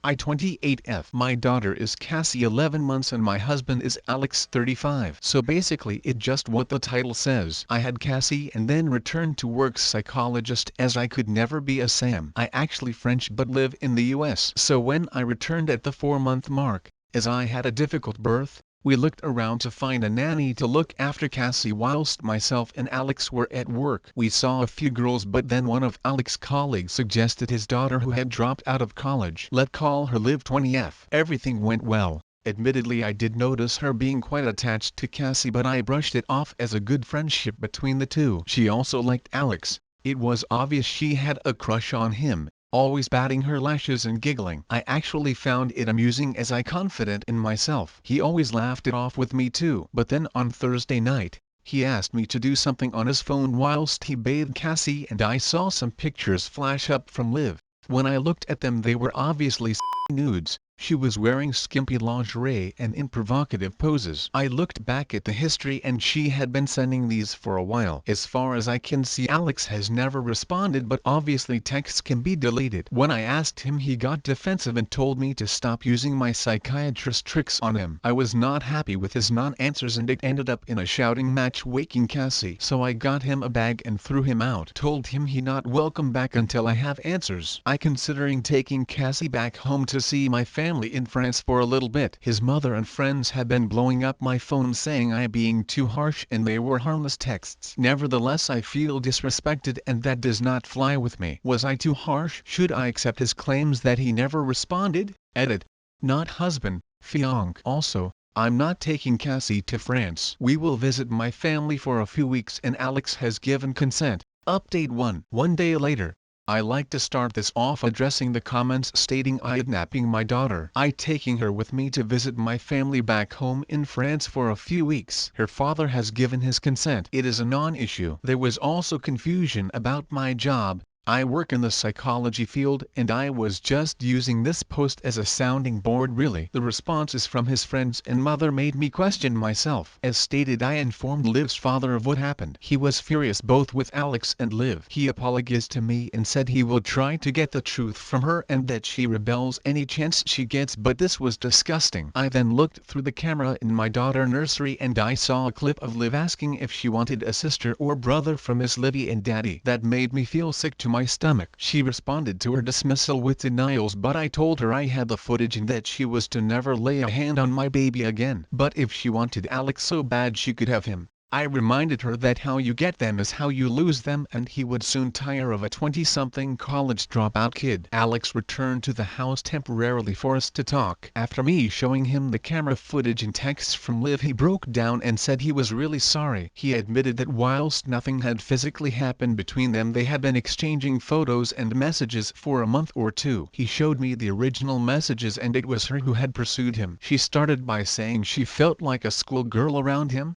I 28F. My daughter is Cassie 11 months and my husband is Alex 35. So basically it just what the title says. I had Cassie and then returned to work psychologist as I could never be a Sam. I actually French but live in the US. So when I returned at the 4-month mark, as I had a difficult birth, we looked around to find a nanny to look after Cassie whilst myself and Alex were at work. We saw a few girls but then one of Alex's colleagues suggested his daughter who had dropped out of college. Let's call her Liv 20F. Everything went well. Admittedly I did notice her being quite attached to Cassie but I brushed it off as a good friendship between the two. She also liked Alex. It was obvious she had a crush on him, always batting her lashes and giggling. I actually found it amusing as I confident in myself. He always laughed it off with me too. But then on Thursday night, he asked me to do something on his phone whilst he bathed Cassie and I saw some pictures flash up from Liv. When I looked at them they were obviously nudes. She was wearing skimpy lingerie and in provocative poses. I looked back at the history and she had been sending these for a while. As far as I can see Alex has never responded but obviously texts can be deleted. When I asked him he got defensive and told me to stop using my psychiatrist tricks on him. I was not happy with his non-answers and it ended up in a shouting match waking Cassie. So I got him a bag and threw him out. Told him he not welcome back until I have answers. I considering taking Cassie back home to see my family in France for a little bit. His mother and friends have been blowing up my phone saying I being too harsh and they were harmless texts. Nevertheless I feel disrespected and that does not fly with me. Was I too harsh? Should I accept his claims that he never responded? Edit. Not husband, fiancé. Also, I'm not taking Cassie to France. We will visit my family for a few weeks and Alex has given consent. Update 1. One day later. I like to start this off addressing the comments stating I kidnapping my daughter. I taking her with me to visit my family back home in France for a few weeks. Her father has given his consent. It is a non-issue. There was also confusion about my job. I work in the psychology field and I was just using this post as a sounding board really. The responses from his friends and mother made me question myself. As stated I informed Liv's father of what happened. He was furious both with Alex and Liv. He apologized to me and said he will try to get the truth from her and that she rebels any chance she gets but this was disgusting. I then looked through the camera in my daughter nursery and I saw a clip of Liv asking if she wanted a sister or brother from Miss Livy and Daddy. That made me feel sick to my stomach. She responded to her dismissal with denials but I told her I had the footage and that she was to never lay a hand on my baby again. But if she wanted Alex so bad she could have him. I reminded her that how you get them is how you lose them and he would soon tire of a 20-something college dropout kid. Alex returned to the house temporarily for us to talk. After me showing him the camera footage and texts from Liv he broke down and said he was really sorry. He admitted that whilst nothing had physically happened between them they had been exchanging photos and messages for a month or two. He showed me the original messages and it was her who had pursued him. She started by saying she felt like a schoolgirl around him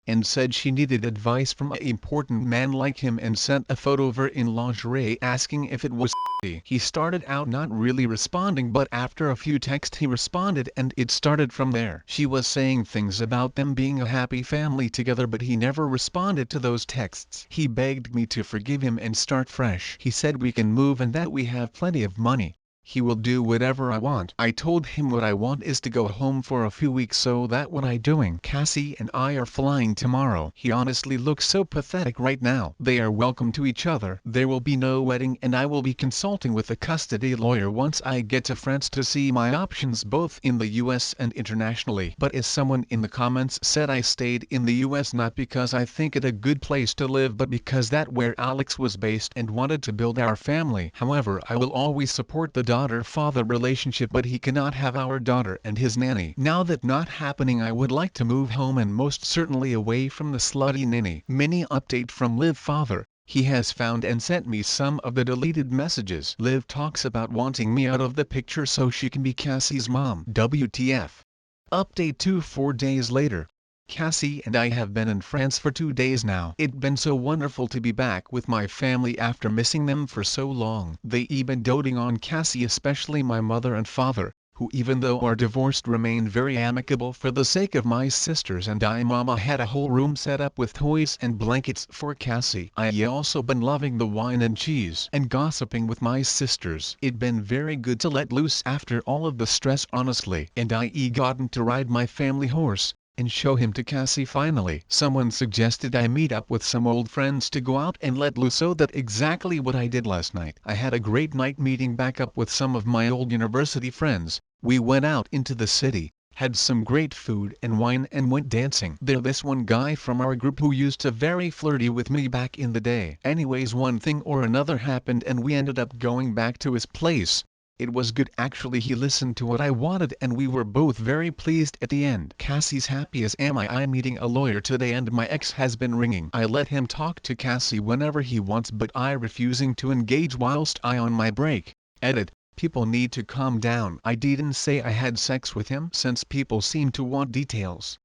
and said she needed advice from an important man like him and sent a photo of her in lingerie asking if it was He started out not really responding but after a few texts he responded and it started from there. She was saying things about them being a happy family together but he never responded to those texts. He begged me to forgive him and start fresh. He said we can move and that we have plenty of money. He will do whatever I want. I told him what I want is to go home for a few weeks so that what I doing. Cassie and I are flying tomorrow. He honestly looks so pathetic right now. They are welcome to each other. There will be no wedding and I will be consulting with a custody lawyer once I get to France to see my options both in the US and internationally. But as someone in the comments said I stayed in the US not because I think it a good place to live but because that where Alex was based and wanted to build our family. However I will always support the daughter-father relationship but he cannot have our daughter and his nanny. Now that not happening I would like to move home and most certainly away from the slutty nanny. Mini update from Liv father. He has found and sent me some of the deleted messages. Liv talks about wanting me out of the picture so she can be Cassie's mom. WTF. Update 2 4 days later. Cassie and I have been in France for 2 days now. It's been so wonderful to be back with my family after missing them for so long. They been doting on Cassie especially my mother and father. who even though are divorced remained very amicable for the sake of my sisters and I. Mama had a whole room set up with toys and blankets for Cassie. I also been loving the wine and cheese and gossiping with my sisters. It been very good to let loose after all of the stress honestly, and I gotten to ride my family horse and show him to Cassie finally. Someone suggested I meet up with some old friends to go out and let loose, so that's exactly what I did last night. I had a great night meeting back up with some of my old university friends. We went out into the city, had some great food and wine and went dancing. There's this one guy from our group who used to very flirty with me back in the day. Anyways, one thing or another happened and we ended up going back to his place. It was good actually. He listened to what I wanted and we were both very pleased at the end. Cassie's happy as am I. I'm meeting a lawyer today and my ex has been ringing. I let him talk to Cassie whenever he wants but I refusing to engage whilst I on my break. Edit. People need to calm down. I didn't say I had sex with him since people seem to want details.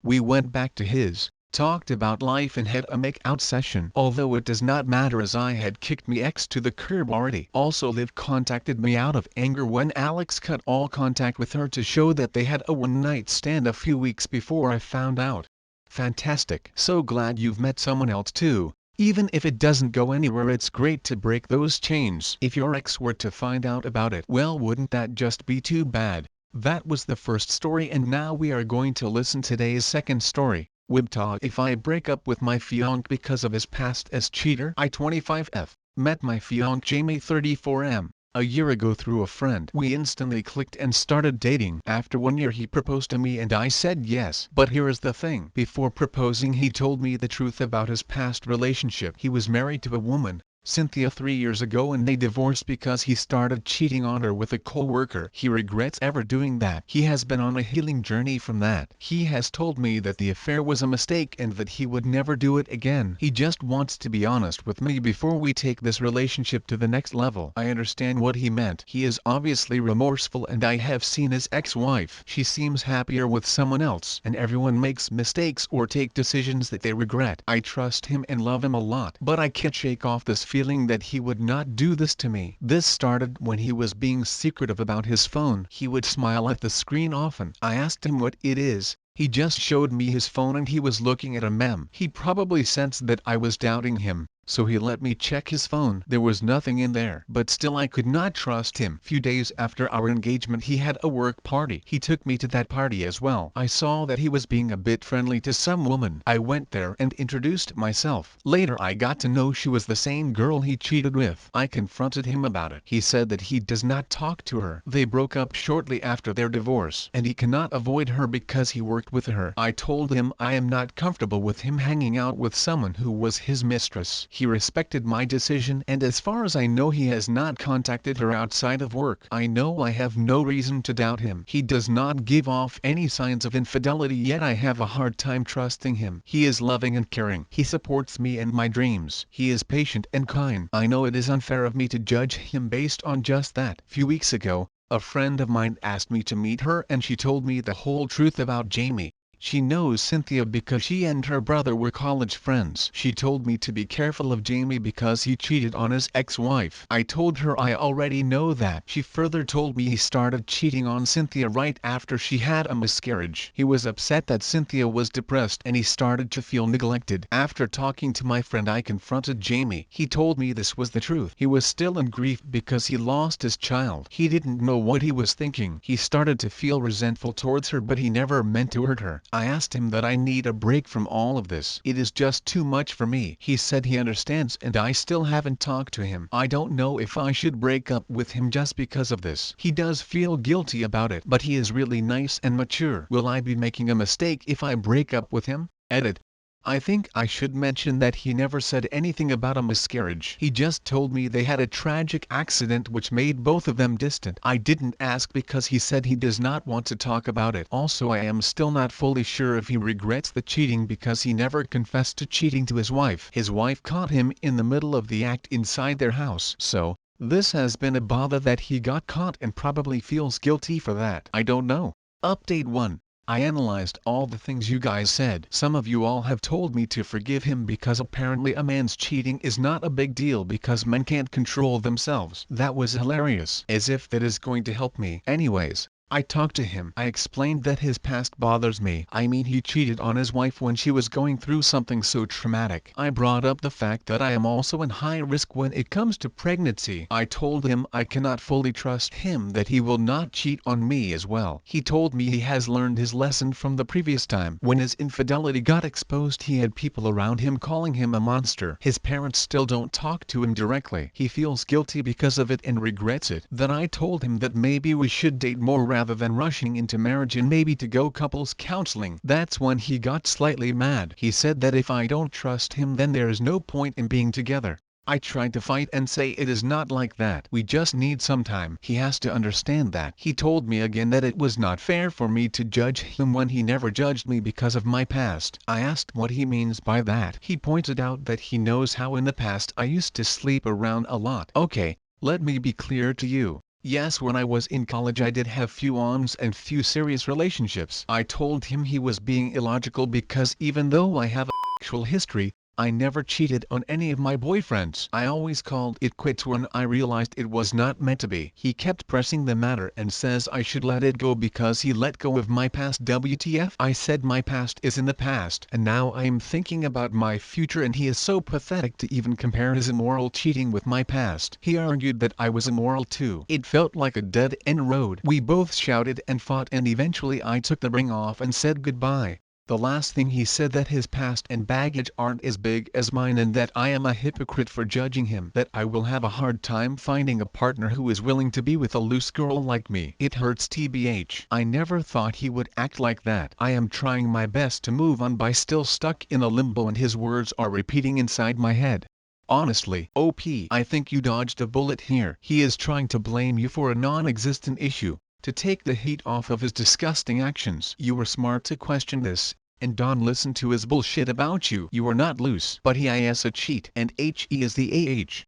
We went back to his, talked about life and had a make-out session. Although it does not matter as I had kicked my ex to the curb already. Also Liv contacted me out of anger when Alex cut all contact with her to show that they had a one-night stand a few weeks before I found out. Fantastic. So glad you've met someone else too. Even if it doesn't go anywhere, it's great to break those chains. If your ex were to find out about it, well, wouldn't that just be too bad? That was the first story and now we are going to listen today's second story. Wibta. If I break up with my fiancé because of his past as cheater. I 25F, met my fiancé Jamie 34M, a year ago through a friend. We instantly clicked and started dating. After 1 year he proposed to me and I said yes. But here is the thing. Before proposing he told me the truth about his past relationship. He was married to a woman, Cynthia, 3 years ago and they divorced because he started cheating on her with a co-worker. He regrets ever doing that. He has been on a healing journey from that. He has told me that the affair was a mistake and that he would never do it again. He just wants to be honest with me before we take this relationship to the next level. I understand what he meant. He is obviously remorseful and I have seen his ex-wife. She seems happier with someone else. And everyone makes mistakes or take decisions that they regret. I trust him and love him a lot. But I can't shake off this feeling that he would not do this to me. This started when he was being secretive about his phone. He would smile at the screen often. I asked him what it is. He just showed me his phone and he was looking at a meme. He probably sensed that I was doubting him, so he let me check his phone. There was nothing in there. But still I could not trust him. Few days after our engagement he had a work party. He took me to that party as well. I saw that he was being a bit friendly to some woman. I went there and introduced myself. Later I got to know she was the same girl he cheated with. I confronted him about it. He said that he does not talk to her. They broke up shortly after their divorce and he cannot avoid her because he worked with her. I told him I am not comfortable with him hanging out with someone who was his mistress. He respected my decision and as far as I know he has not contacted her outside of work. I know I have no reason to doubt him. He does not give off any signs of infidelity, yet I have a hard time trusting him. He is loving and caring. He supports me and my dreams. He is patient and kind. I know it is unfair of me to judge him based on just that. Few weeks ago, a friend of mine asked me to meet her and she told me the whole truth about Jamie. She knows Cynthia because she and her brother were college friends. She told me to be careful of Jamie because he cheated on his ex-wife. I told her I already know that. She further told me he started cheating on Cynthia right after she had a miscarriage. He was upset that Cynthia was depressed and he started to feel neglected. After talking to my friend I confronted Jamie. He told me this was the truth. He was still in grief because he lost his child. He didn't know what he was thinking. He started to feel resentful towards her but he never meant to hurt her. I asked him that I need a break from all of this. It is just too much for me. He said he understands and I still haven't talked to him. I don't know if I should break up with him just because of this. He does feel guilty about it, but he is really nice and mature. Will I be making a mistake if I break up with him? Edit. I think I should mention that he never said anything about a miscarriage. He just told me they had a tragic accident which made both of them distant. I didn't ask because he said he does not want to talk about it. Also I am still not fully sure if he regrets the cheating because he never confessed to cheating to his wife. His wife caught him in the middle of the act inside their house. So, this has been a bother that he got caught and probably feels guilty for that. I don't know. Update 1. I analyzed all the things you guys said. Some of you all have told me to forgive him because apparently a man's cheating is not a big deal because men can't control themselves. That was hilarious. As if that is going to help me. Anyways, I talked to him. I explained that his past bothers me. I mean, he cheated on his wife when she was going through something so traumatic. I brought up the fact that I am also in high risk when it comes to pregnancy. I told him I cannot fully trust him that he will not cheat on me as well. He told me he has learned his lesson from the previous time. When his infidelity got exposed, he had people around him calling him a monster. His parents still don't talk to him directly. He feels guilty because of it and regrets it. Then I told him that maybe we should date more rather than rushing into marriage and maybe to go couples counseling. That's when he got slightly mad. He said that if I don't trust him then there is no point in being together. I tried to fight and say it is not like that. We just need some time. He has to understand that. He told me again that it was not fair for me to judge him when he never judged me because of my past. I asked what he means by that. He pointed out that he knows how in the past I used to sleep around a lot. Okay, let me be clear to you. Yes, when I was in college I did have few ons and few serious relationships. I told him he was being illogical because even though I have a sexual history, I never cheated on any of my boyfriends. I always called it quits when I realized it was not meant to be. He kept pressing the matter and says I should let it go because he let go of my past. WTF? I said my past is in the past and now I am thinking about my future, and he is so pathetic to even compare his immoral cheating with my past. He argued that I was immoral too. It felt like a dead-end road. We both shouted and fought and eventually I took the ring off and said goodbye. The last thing he said that his past and baggage aren't as big as mine and that I am a hypocrite for judging him, that I will have a hard time finding a partner who is willing to be with a loose girl like me. It hurts tbh. I never thought he would act like that. I am trying my best to move on but still stuck in a limbo and his words are repeating inside my head. Honestly, OP, I think you dodged a bullet here. He is trying to blame you for a non-existent issue, to take the heat off of his disgusting actions. You were smart to question this, and don't listen to his bullshit about you. You are not loose, but he is a cheat, and HE is the AH.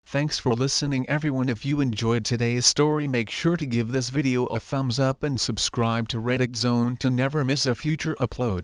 Thanks for listening everyone. If you enjoyed today's story, make sure to give this video a thumbs up and subscribe to Reddit Zone to never miss a future upload.